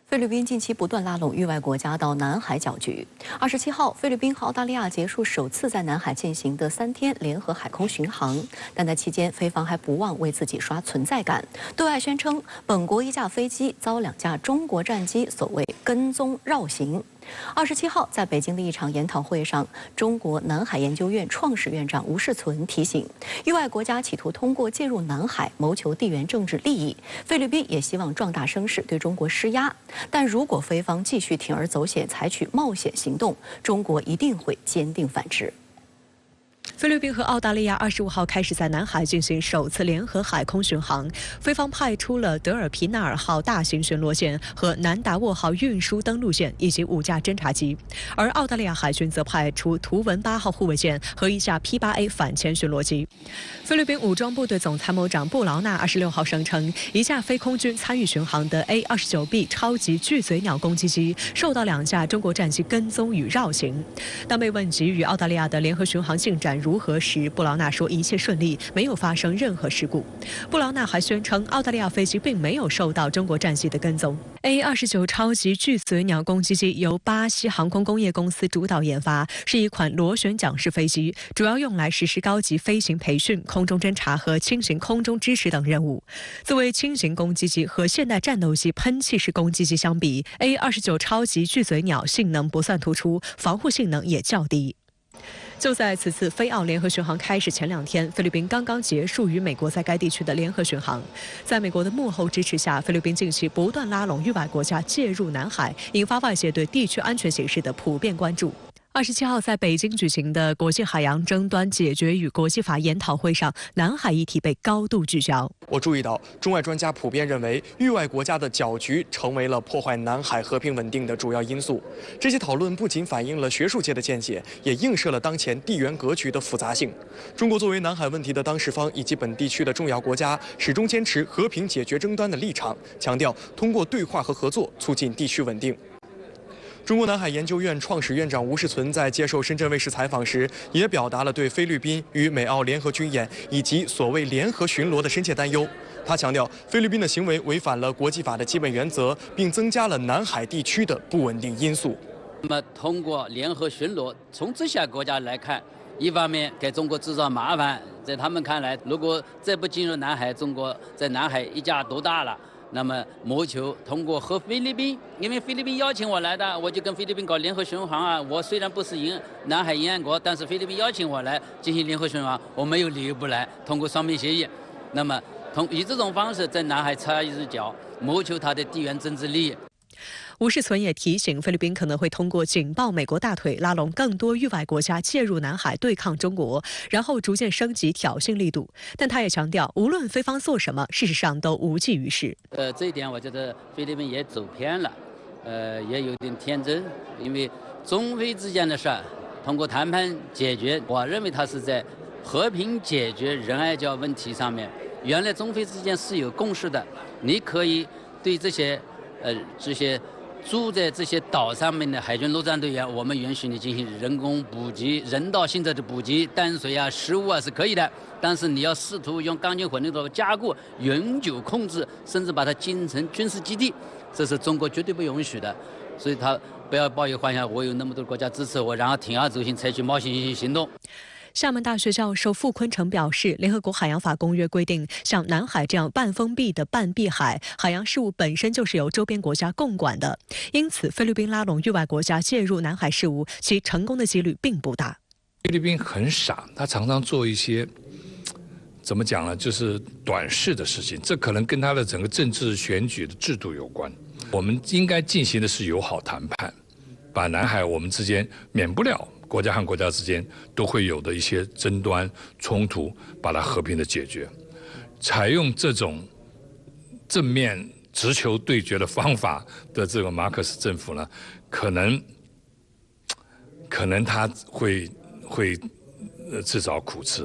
菲律宾近期不断拉拢域外国家到南海搅局。27号，菲律宾和澳大利亚结束首次在南海进行的3天联合海空巡航，但在期间，菲方还不忘为自己刷存在感，对外宣称本国1架飞机遭2架中国战机所谓跟踪绕行。27号，在北京的一场研讨会上，中国南海研究院创始院长吴世存提醒，域外国家企图通过介入南海谋求地缘政治利益，菲律宾也希望壮大声势对中国施压。但如果菲方继续铤而走险，采取冒险行动，中国一定会坚定反制。菲律宾和澳大利亚25号开始在南海进行首次联合海空巡航，菲方派出了德尔皮纳尔号大型巡逻舰和南达沃号运输登陆舰以及5架侦察机，而澳大利亚海军则派出图文8号护卫舰和1架 P8A 反潜巡逻机。菲律宾武装部队总参谋长布劳纳26号声称，1架非空军参与巡航的 A-29B 超级巨嘴鸟攻击机受到2架中国战机跟踪与绕行。当被问及与澳大利亚的联合巡航进展如何时，布劳纳说一切顺利，没有发生任何事故。布劳纳还宣称，澳大利亚飞机并没有受到中国战机的跟踪。A-29超级巨嘴鸟攻击机由巴西航空工业公司主导研发，是一款螺旋桨式飞机，主要用来实施高级飞行培训、空中侦察和轻型空中支持等任务。作为轻型攻击机和现代战斗机喷气式攻击机相比， A-29超级巨嘴鸟性能不算突出，防护性能也较低。就在此次菲澳联合巡航开始前2天，菲律宾刚刚结束与美国在该地区的联合巡航。在美国的幕后支持下，菲律宾近期不断拉拢域外国家介入南海，引发外界对地区安全形势的普遍关注。27号在北京举行的国际海洋争端解决与国际法研讨会上，南海议题被高度聚焦。我注意到，中外专家普遍认为，域外国家的搅局成为了破坏南海和平稳定的主要因素。这些讨论不仅反映了学术界的见解，也映射了当前地缘格局的复杂性。中国作为南海问题的当事方以及本地区的重要国家，始终坚持和平解决争端的立场，强调通过对话和合作促进地区稳定。中国南海研究院创始院长吴世存在接受深圳卫视采访时，也表达了对菲律宾与美澳联合军演以及所谓联合巡逻的深切担忧。他强调，菲律宾的行为违反了国际法的基本原则，并增加了南海地区的不稳定因素。那么，通过联合巡逻，从这些国家来看，一方面给中国制造麻烦，在他们看来，如果再不进入南海，中国在南海一家独大了。那么谋求通过和菲律宾，因为菲律宾邀请我来的，我就跟菲律宾搞联合巡航啊。我虽然不是南海沿岸国，但是菲律宾邀请我来进行联合巡航，我没有理由不来。通过双边协议，那么以这种方式在南海插一只脚，谋求它的地缘政治利益。吴世存也提醒，菲律宾可能会通过紧抱美国大腿，拉拢更多域外国家介入南海对抗中国，然后逐渐升级挑衅力度。但他也强调，无论菲方做什么，事实上都无济于事。这一点我觉得菲律宾也走偏了，也有点天真，因为中菲之间的事儿通过谈判解决，我认为他是在和平解决仁爱礁问题上面。原来中菲之间是有共识的，你可以对这些住在这些岛上面的海军陆战队员，我们允许你进行人工补给、人道性质的补给，淡水啊、食物啊是可以的。但是你要试图用钢筋混凝土加固、永久控制，甚至把它建成军事基地，这是中国绝对不允许的。所以他不要抱有幻想，我有那么多国家支持我，然后铤而走险采取冒险性行动。厦门大学教授傅坤成表示，联合国海洋法公约规定，像南海这样半封闭的半壁海，海洋事务本身就是由周边国家共管的，因此菲律宾拉拢域外国家介入南海事务，其成功的几率并不大。菲律宾很傻，他常常做一些怎么讲呢，就是短视的事情，这可能跟他的整个政治选举的制度有关。我们应该进行的是友好谈判，把南海我们之间免不了国家和国家之间都会有的一些争端冲突，把它和平的解决。采用这种正面直球对决的方法的这个马克思政府呢，可能他会自找苦吃。